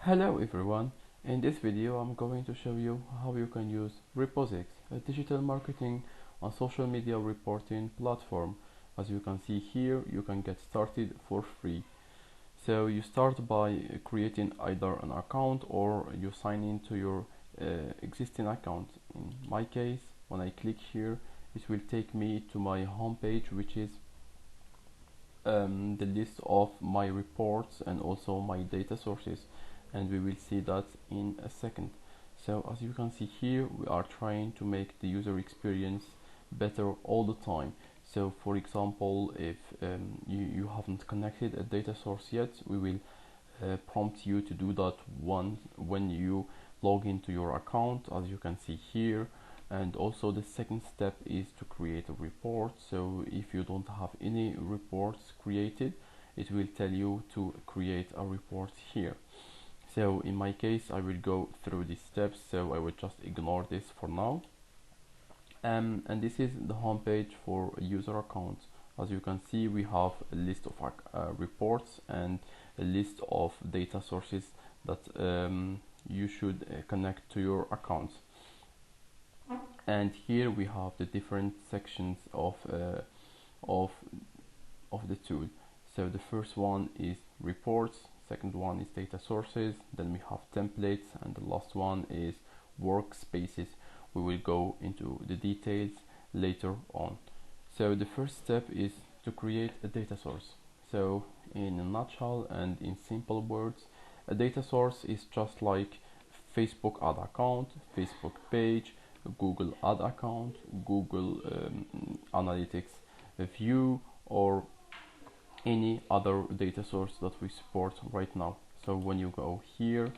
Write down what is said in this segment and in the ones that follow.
Hello everyone, in this video I'm going to show you how you can use Repozix, a digital marketing and social media reporting platform. As you can see here, you can get started for free. So you start by creating either an account or you sign into your existing account. In my case, when I click here, it will take me to my homepage, which is the list of my reports and also my data sources, and we will see that in a second. So as you can see here, we are trying to make the user experience better all the time. So for example, if you haven't connected a data source yet, we will prompt you to do that when you log into your account, as you can see here. And also the second step is to create a report. So if you don't have any reports created, it will tell you to create a report here. So in my case, I will go through these steps, so I will just ignore this for now. And this is the home page for a user account. As you can see, we have a list of reports and a list of data sources that you should connect to your account. And here we have the different sections of the tool. So the first one is reports, second one is data sources, then we have templates, and the last one is workspaces. We will go into the details later on. So the first step is to create a data source. So in a nutshell and in simple words, a data source is just like Facebook ad account, Facebook page, Google ad account, Google Analytics view, or any other data source that we support right now. So when you go here,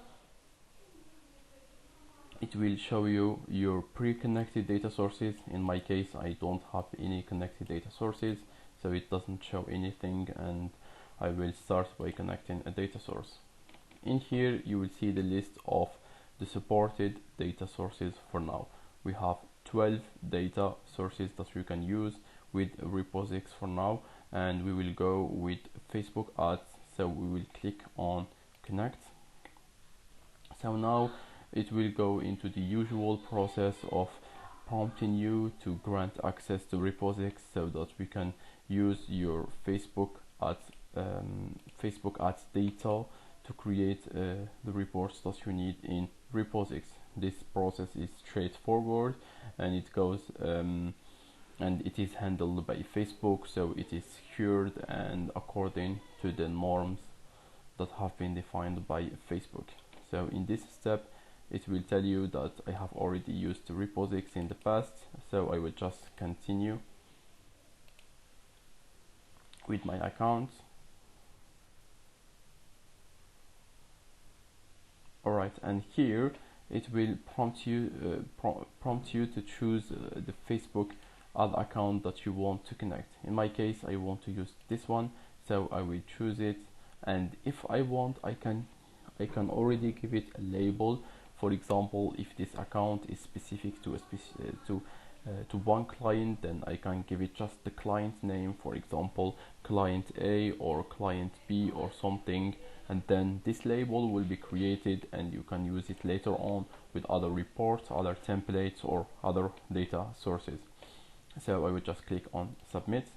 it will show you your pre-connected data sources. In my case, I don't have any connected data sources, so it doesn't show anything, and I will start by connecting a data source. In here you will see the list of the supported data sources for now. We have 12 data sources that you can use with Repozix for now, and we will go with Facebook ads. So we will click on connect. So now it will go into the usual process of prompting you to grant access to Repozix so that we can use your Facebook ads data to create the reports that you need in Repozix. This process is straightforward, and it goes and it is handled by Facebook, so it is secured and according to the norms that have been defined by Facebook. So in this step, it will tell you that I have already used Repozix in the past, so I will just continue with my account. Alright, and here it will prompt you to choose the Facebook ad account that you want to connect. In my case, I want to use this one, so I will choose it. And if I want, I can already give it a label. For example, if this account is specific to to one client, then I can give it just the client name, for example client A or client B or something, and then this label will be created and you can use it later on with other reports, other templates, or other data sources. So I will just click on submit.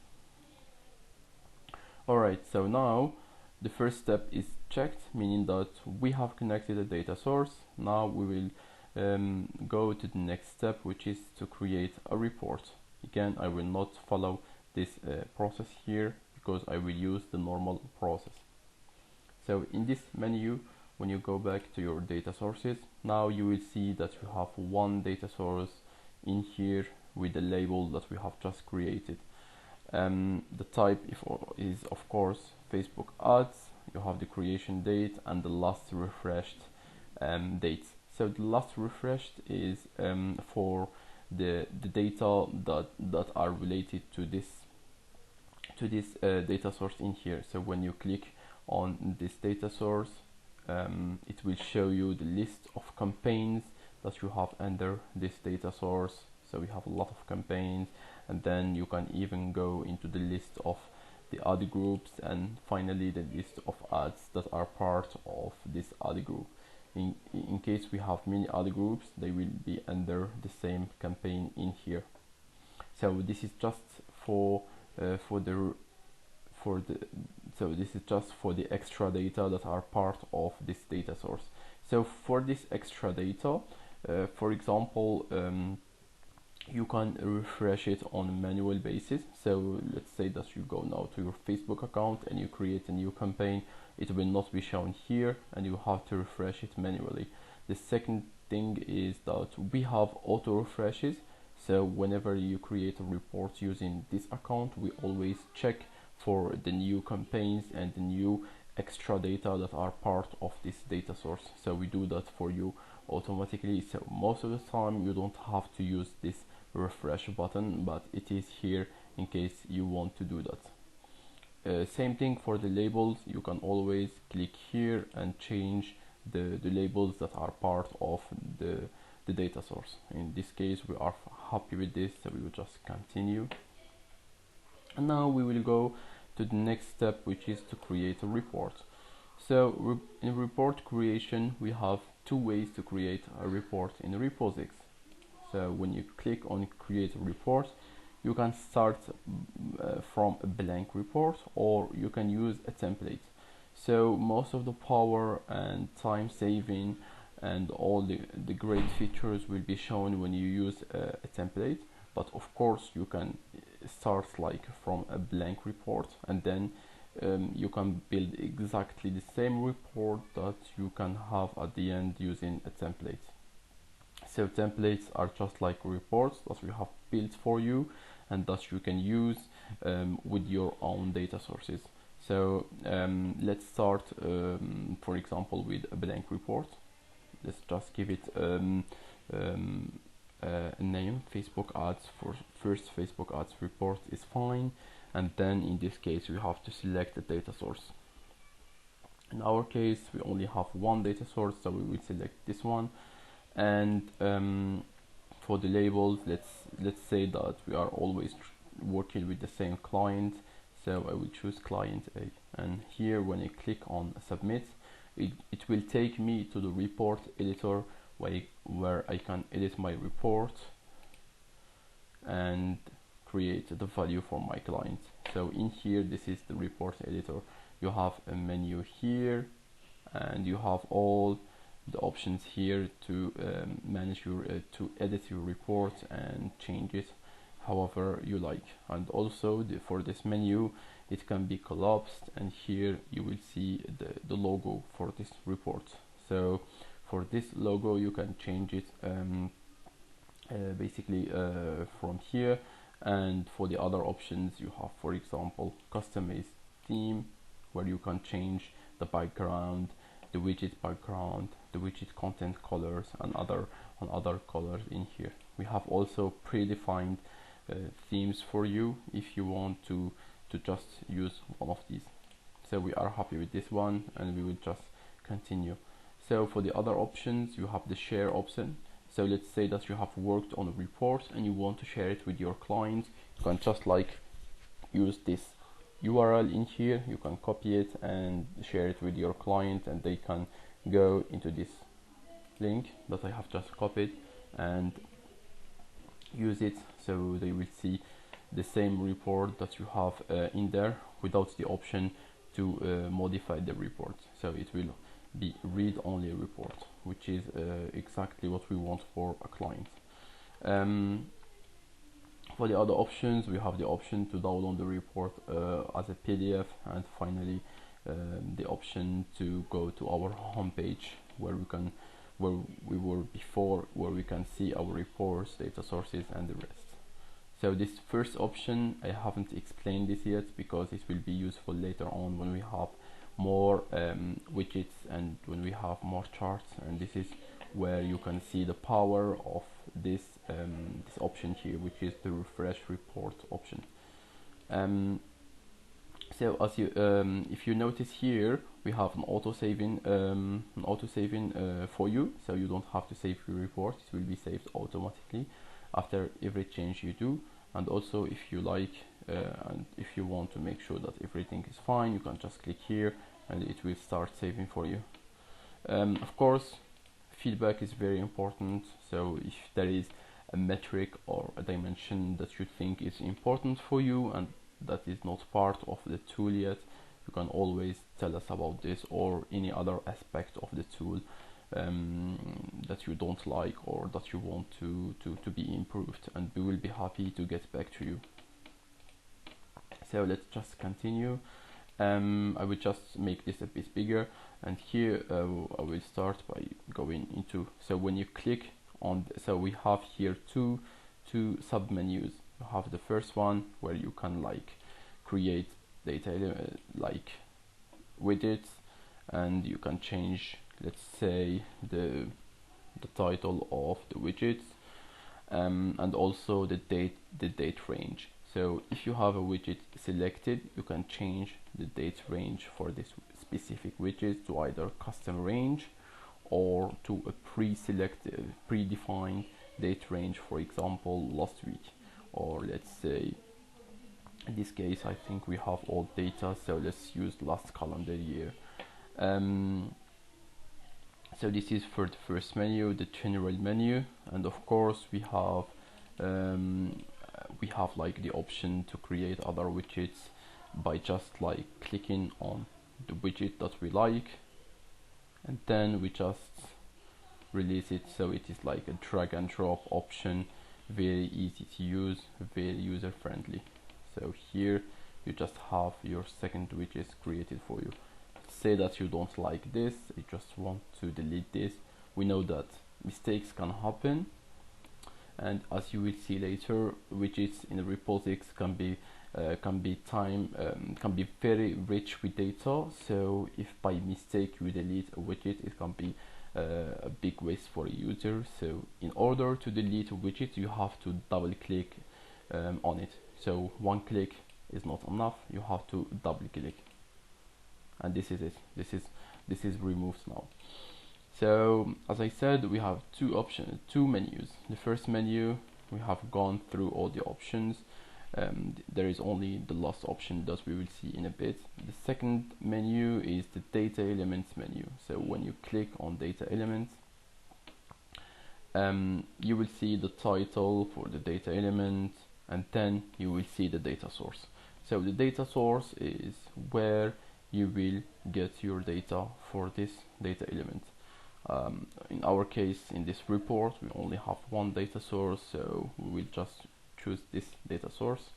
Alright, so now the first step is checked, meaning that we have connected a data source. Now we will go to the next step, which is to create a report. Again, I will not follow this process here because I will use the normal process. So in this menu, when you go back to your data sources, now you will see that you have one data source in here with the label that we have just created. The type is of course Facebook ads. You have the creation date and the last refreshed date. So the last refreshed is for the data that are related to this data source in here. So when you click on this data source, it will show you the list of campaigns that you have under this data source. So we have a lot of campaigns, and then you can even go into the list of the ad groups, and finally the list of ads that are part of this ad group. in case we have many other groups, they will be under the same campaign in here. So this is just for the so this is just for the extra data that are part of this data source. So for this extra data, for example, you can refresh it on a manual basis. So let's say that you go now to your Facebook account and you create a new campaign. It will not be shown here and you have to refresh it manually. The second thing is that we have auto refreshes. So whenever you create a report using this account, we always check for the new campaigns and the new extra data that are part of this data source. So we do that for you automatically. So most of the time you don't have to use this refresh button, but it is here in case you want to do that. Same thing for the labels. You can always click here and change the labels that are part of the data source. In this case we are happy with this, so we will just continue. And now we will go to the next step, which is to create a report. So in report creation, we have two ways to create a report in Repozix. So when you click on create a report, you can start from a blank report, or you can use a template. So most of the power and time saving and all the great features will be shown when you use a template. But of course you can start like from a blank report, and then you can build exactly the same report that you can have at the end using a template. So templates are just like reports that we have built for you and that you can use with your own data sources. So let's start for example with a blank report. Let's just give it a name. Facebook ads. For first Facebook ads report is fine, and then in this case we have to select a data source. In our case we only have one data source, so we will select this one. And for the labels, let's say that we are always working with the same client, so I will choose client A, and here when I click on submit, it will take me to the report editor where I can edit my report and create the value for my client. So in here, this is the report editor. You have a menu here and you have all the options here to manage your to edit your report and change it however you like. And also for this menu, it can be collapsed, and here you will see the logo for this report. So for this logo you can change it basically from here. And for the other options you have, for example, customize theme, where you can change the background, the widget background, the widget content colors, and other colors in here. We have also predefined themes for you if you want to just use one of these. So we are happy with this one and we will just continue. So for the other options, you have the share option. So let's say that you have worked on a report and you want to share it with your client. You can just like use this URL in here, you can copy it and share it with your client, and they can go into this link that I have just copied and use it, so they will see the same report that you have in there without the option to modify the report. So it will be read-only report, which is exactly what we want for a client. For the other options, we have the option to download the report as a PDF, and finally the option to go to our homepage where we were before, where we can see our reports, data sources, and the rest. So this first option, I haven't explained this yet because it will be useful later on when we have more widgets and when we have more charts, and this is where you can see the power of this this option here, which is the refresh report option. So as you if you notice here, we have an auto saving for you, so you don't have to save your report. It will be saved automatically after every change you do. And also, if you like and if you want to make sure that everything is fine, you can just click here and it will start saving for you. Of course, feedback is very important. So if there is a metric or a dimension that you think is important for you and that is not part of the tool yet, you can always tell us about this or any other aspect of the tool that you don't like or that you want to be improved, and we will be happy to get back to you. So let's just continue. I will just make this a bit bigger, and here I will start by going into, so when you click on so we have here two sub menus. You have the first one where you can like create data like widgets, and you can change, let's say, the title of the widgets, and also the date range. So if you have a widget selected, you can change the date range for this specific widget to either custom range or to a pre-selected, predefined date range, for example, last week, or let's say, in this case, I think we have all data, so let's use last calendar year. So this is for the first menu, the general menu, and of course we have like the option to create other widgets by just like clicking on the widget that we like, and then we just release it. So it is like a drag and drop option, very easy to use, very user friendly. So here you just have your second widget created for you. Say that you don't like this, you just want to delete this. We know that mistakes can happen, and as you will see later, widgets in the Repozix can be very rich with data. So if by mistake you delete a widget, it can be a big waste for a user. So in order to delete a widget, you have to double click on it. So one click is not enough, you have to double click, and this is it. This is removed now. So as I said, we have two menus. The first menu, we have gone through all the options. There is only the last option that we will see in a bit. The second menu is the data elements menu. So when you click on data elements, you will see the title for the data element, and then you will see the data source. So the data source is where you will get your data for this data element. In our case, in this report, we only have one data source, so we will just choose this data source.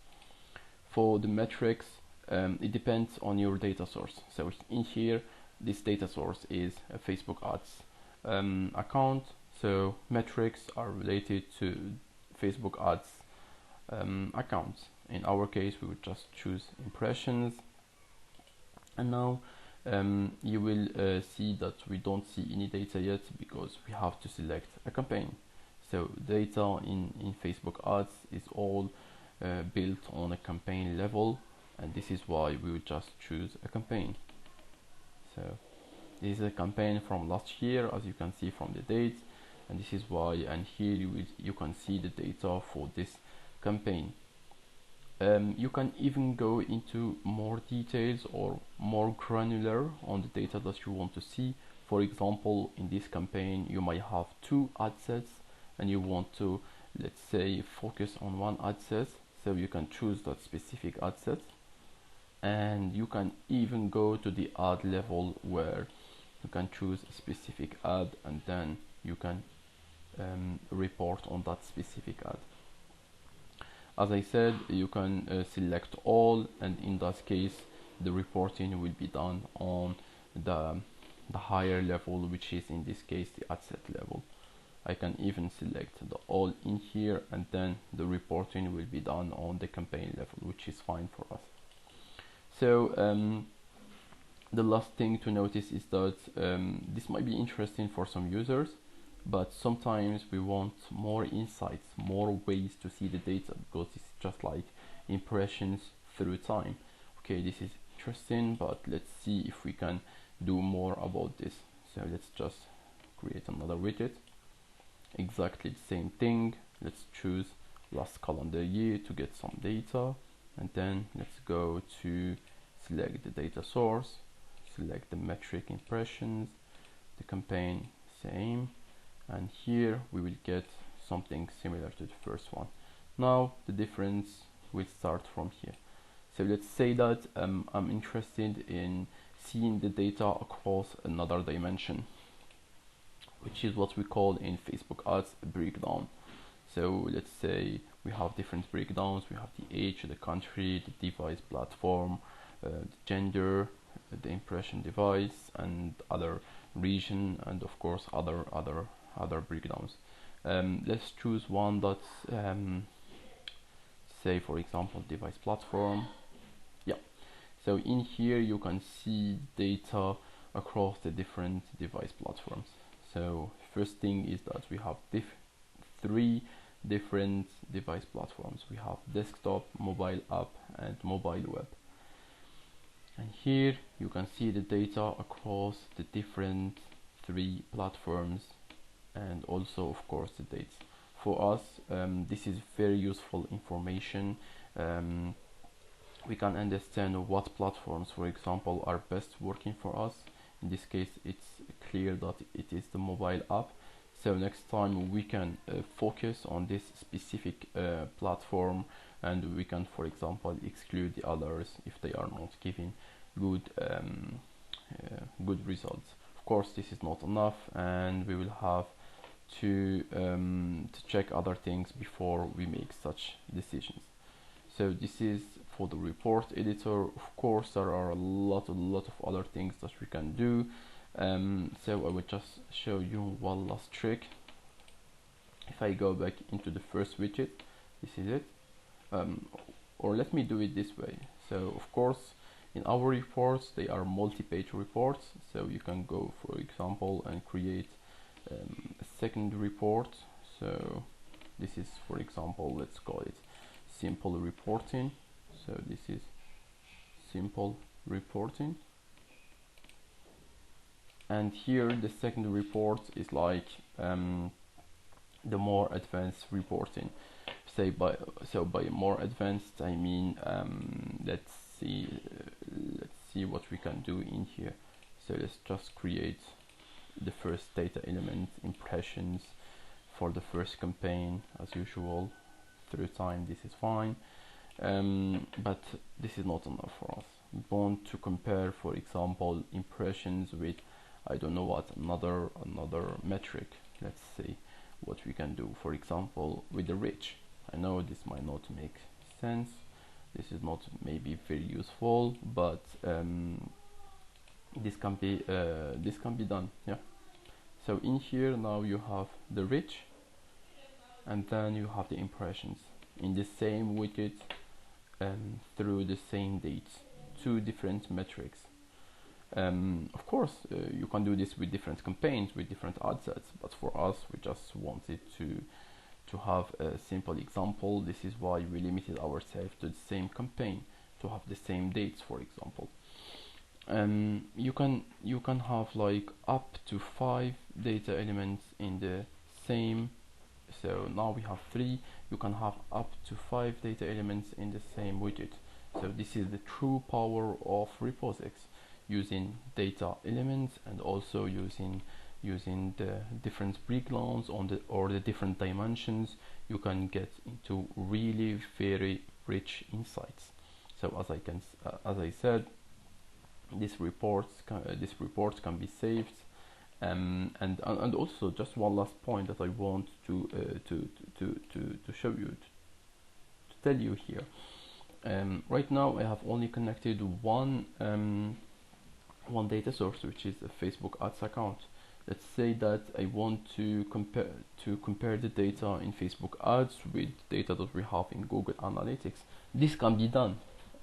For the metrics, it depends on your data source. So in here, this data source is a Facebook ads account. So metrics are related to Facebook ads accounts. In our case, we would just choose impressions. And now you will see that we don't see any data yet because we have to select a campaign. So data in Facebook ads is all built on a campaign level, and this is why we will just choose a campaign. So this is a campaign from last year, as you can see from the dates, and this is why, and here you can see the data for this campaign. You can even go into more details or more granular on the data that you want to see. For example, in this campaign you might have two ad sets and you want to, let's say, focus on one ad set, so you can choose that specific ad set, and you can even go to the ad level where you can choose a specific ad and then you can report on that specific ad. As I said, you can select all, and in that case the reporting will be done on the higher level, which is in this case the ad set level. I can even select the all in here, and then the reporting will be done on the campaign level, which is fine for us. So the last thing to notice is that this might be interesting for some users, but sometimes we want more insights, more ways to see the data, because it's just like impressions through time. Okay, this is interesting, but let's see if we can do more about this. So let's just create another widget, exactly the same thing. Let's choose last calendar year to get some data, and then let's go to select the data source, select the metric impressions, the campaign same, and here we will get something similar to the first one. Now the difference will start from here. So let's say that I'm interested in seeing the data across another dimension, which is what we call in Facebook ads a breakdown. So let's say we have different breakdowns. We have the age, the country, the device platform, the gender, the impression device, and other region, and of course other breakdowns. Let's choose one that's say for example device platform. Yeah, so in here you can see data across the different device platforms. So first thing is that we have three different device platforms. We have desktop, mobile app, and mobile web. And here you can see the data across the different three platforms, and also of course the dates. For us, this is very useful information. We can understand what platforms, for example, are best working for us. In this case, it's clear that it is the mobile app. So next time we can focus on this specific platform, and we can, for example, exclude the others if they are not giving good good results. Of course, this is not enough, and we will have to check other things before we make such decisions. So this is for the report editor. Of course, there are a lot of other things that we can do. So I will just show you one last trick. If I go back into the first widget, this is it. Or let me do it this way. So of course, in our reports, they are multi-page reports. So you can go, for example, and create a second report. So this is, for example, let's call it simple reporting. So this is simple reporting, and here the second report is like the more advanced reporting. By more advanced I mean let's see what we can do in here. So let's just create the first data element, impressions, for the first campaign as usual. Through time, this is fine, but this is not enough for us. We want to compare, for example, impressions with, I don't know what, another metric. Let's see what we can do, for example, with the reach. I know this might not make sense, this is not maybe very useful, but this can be done. Yeah, so in here now you have the reach, and then you have the impressions in the same widget through the same dates, two different metrics. Of course, you can do this with different campaigns, with different ad sets, but for us, we just wanted to have a simple example. This is why we limited ourselves to the same campaign, to have the same dates, for example. You can have like up to 5 data elements in the same. So now we have 3. You can have up to 5 data elements in the same widget. So this is the true power of Repozix, using data elements and also using the different breakdowns on the different dimensions. You can get into really very rich insights. So as I said, this report can be saved. And also just one last point that I want to show you, to tell you here. Right now I have only connected one data source, which is a Facebook ads account. Let's say that I want to compare the data in Facebook ads with data that we have in Google Analytics. This can be done,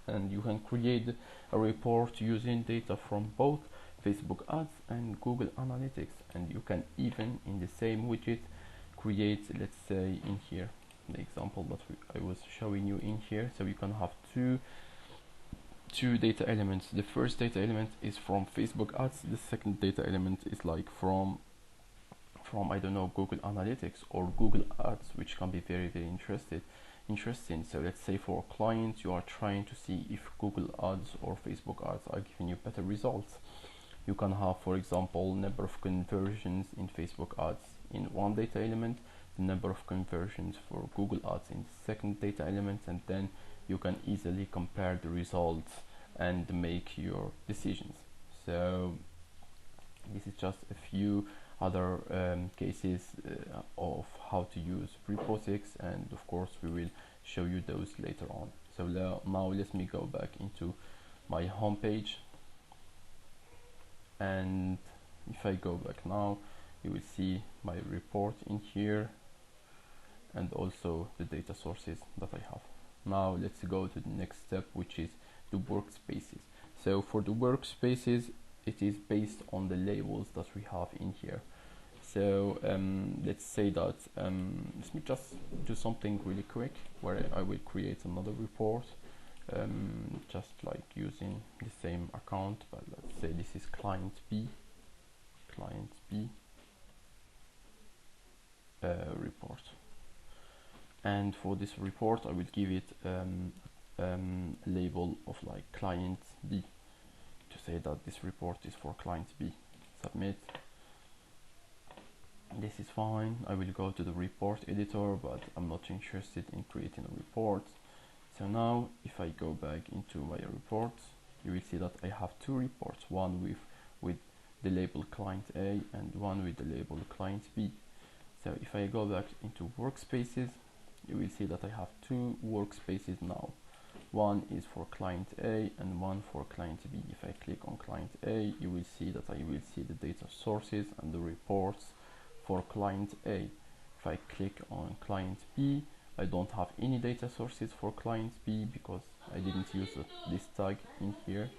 and you can create a report using data from both Facebook ads and Google Analytics, and you can even in the same widget create, let's say in here, the example that I was showing you in here. So you can have two data elements. The first data element is from Facebook ads, the second data element is like from I don't know, Google Analytics or Google ads, which can be very interesting. So let's say for a client, you are trying to see if Google ads or Facebook ads are giving you better results. You can have, for example, number of conversions in Facebook ads in one data element, the number of conversions for Google ads in the second data element, and then you can easily compare the results and make your decisions. So this is just a few other cases of how to use Repozix, and of course we will show you those later on. So now let me go back into my home page, and if I go back now, you will see my report in here and also the data sources that I have. Now let's go to the next step, which is the workspaces. So for the workspaces, it is based on the labels that we have in here. So let's say that let me just do something really quick where I will create another report, just like using the same account, but let's say this is client B report, and for this report I will give it label of like client B, to say that this report is for client B. Submit. This is fine. I will go to the report editor, but I'm not interested in creating a report. So now if I go back into my reports, you will see that I have two reports, one with the label client A and one with the label client B. So if I go back into workspaces, you will see that I have two workspaces now. One is for client A and one for client B. If I click on client A, you will see that I will see the data sources and the reports for client A. If I click on client B, I don't have any data sources for client B because I didn't use this tag in here,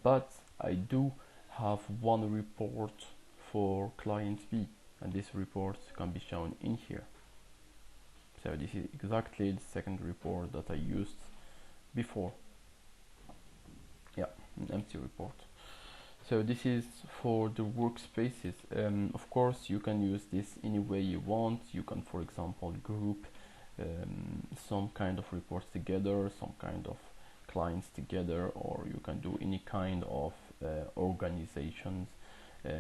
but I do have one report for client B, and this report can be shown in here. So this is exactly the second report that I used before. Yeah, an empty report. So this is for the workspaces. Of course, you can use this any way you want. You can, for example, group some kind of reports together, some kind of clients together, or you can do any kind of organizations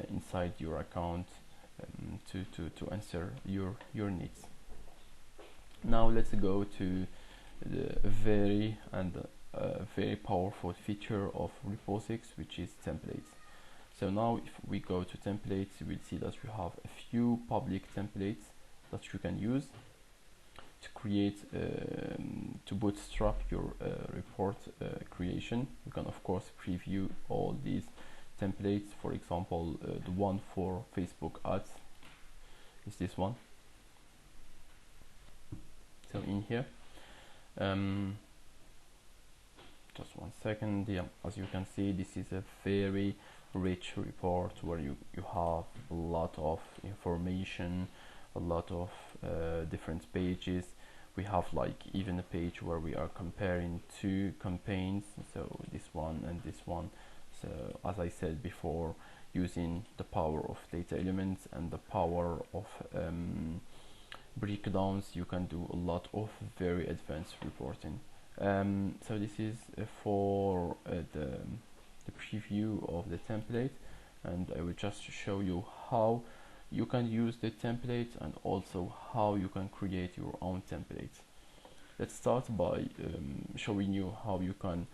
inside your account to answer your needs. Now let's go to the very powerful feature of Repozix, which is templates. So now if we go to templates, you will see that you have a few public templates that you can use to create, to bootstrap your report creation. You can of course preview all these templates. For example, the one for Facebook ads is this one. So in here, just one second. Yeah, as you can see, this is a very rich report where you have a lot of information, a lot of different pages. We have like even a page where we are comparing two campaigns, so this one and this one. So as I said before, using the power of data elements and the power of breakdowns, you can do a lot of very advanced reporting. So this is for the preview of the template, and I will just show you how you can use the template and also how you can create your own templates. Let's start by showing you how you can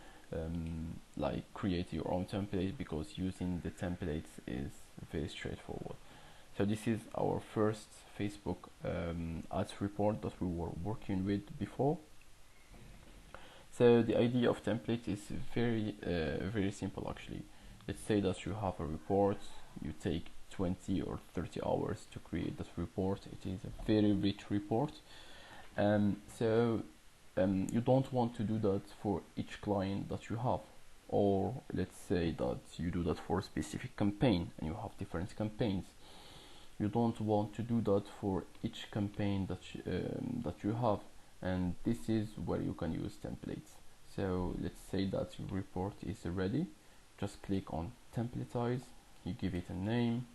like create your own template, because using the templates is very straightforward. So this is our first Facebook ads report that we were working with before. So the idea of template is very simple actually. Let's say that you have a report, you take 20 or 30 hours to create this report. It is a very rich report, so you don't want to do that for each client that you have, or let's say that you do that for a specific campaign and you have different campaigns. You don't want to do that for each campaign that you have, and this is where you can use templates. So let's say that your report is ready. Just click on templatize, you give it a name.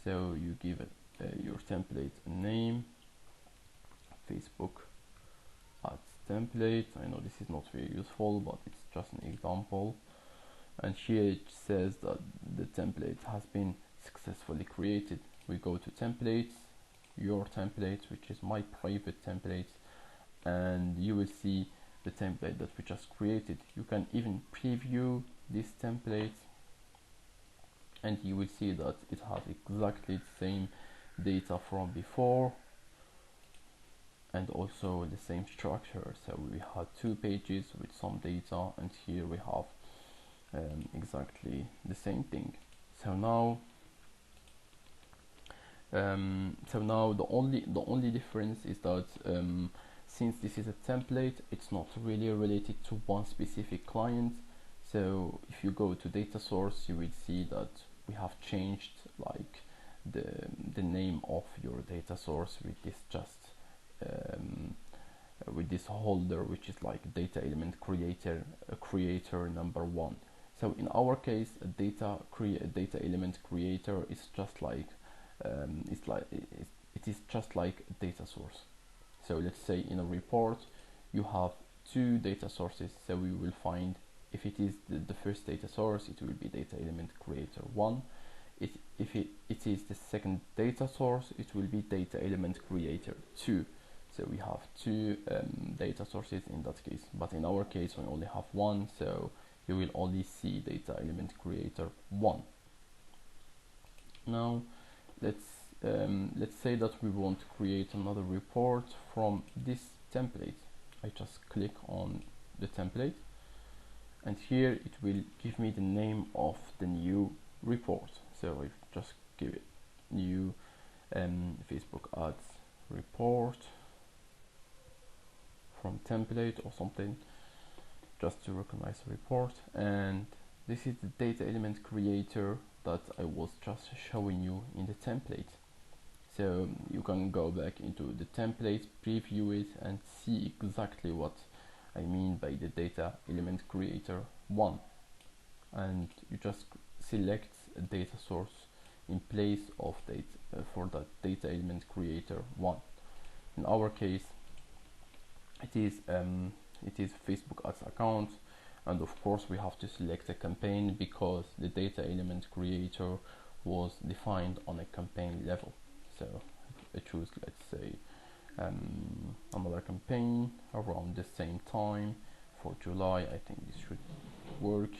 So you give it your template a name, Facebook ads template. I know this is not very useful, but it's just an example. and here it says that the template has been successfully created. We go to templates, your templates, which is my private templates, and you will see the template that we just created. You can even preview this template and you will see that it has exactly the same data from before and also the same structure. So we had 2 pages with some data, and here we have exactly the same thing. So now the only difference is that since this is a template, it's not really related to one specific client. So if you go to data source, you will see that we have changed like the name of your data source with this just with this holder, which is like data element creator number 1. So in our case, a data element creator is just like it is just like a data source. So let's say in a report you have 2 data sources, so we will find if it is the first data source, it will be data element creator 1. If it is the second data source, it will be data element creator 2. So we have 2 data sources in that case, but in our case we only have 1, so you will only see data element creator 1. Now let's say that we want to create another report from this template. I just click on the template, and here it will give me the name of the new report. So I just give it new Facebook ads report from template or something, just to recognize the report. And this is the data element creator that I was just showing you in the template. So you can go back into the template, preview it, and see exactly what I mean by the data element creator 1. And you just select a data source in place of data for that data element creator 1. In our case, it is Facebook ads account, and of course we have to select a campaign because the data element creator was defined on a campaign level. So I choose, let's say, another campaign around the same time for July. I think this should work.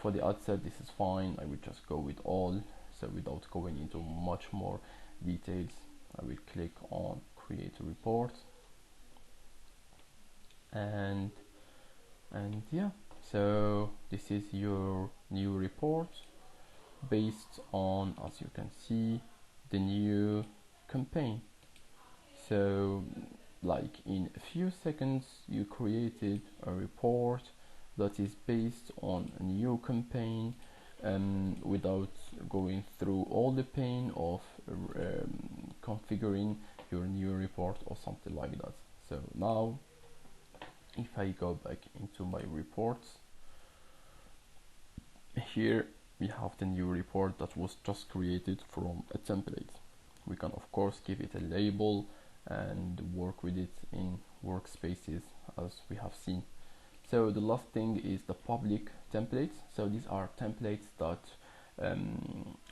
For the ad set, this is fine. I will just go with all. So without going into much more details, I will click on create a report, and yeah, so this is your new report based on, as you can see, the new campaign. So like in a few seconds you created a report that is based on a new campaign, without going through all the pain of configuring your new report or something like that. So now if I go back into my reports, here we have the new report that was just created from a template. We can of course give it a label and work with it in Workspaces as we have seen. So the last thing is the public templates. So these are templates that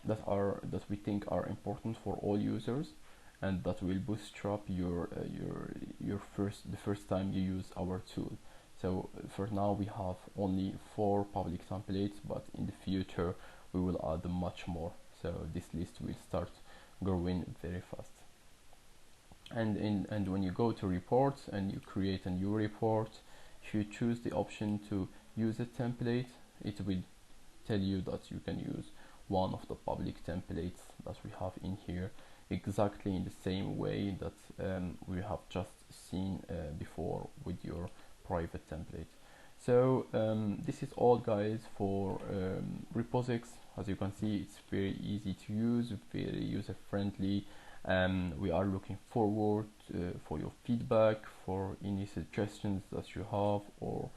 that we think are important for all users, and that will bootstrap the first time you use our tool. So for now we have only 4 public templates, but in the future we will add much more. So this list will start growing very fast. And when you go to reports and you create a new report, if you choose the option to use a template, it will tell you that you can use one of the public templates that we have in here, exactly in the same way that we have just seen before with your private template. So this is all, guys, for Repozix. As you can see, it's very easy to use, very user friendly. We are looking forward for your feedback, for any suggestions that you have, or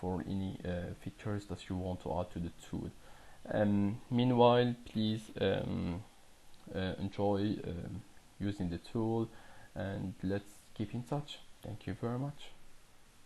for any features that you want to add to the tool. Meanwhile, please enjoy using the tool, and let's keep in touch. Thank you very much.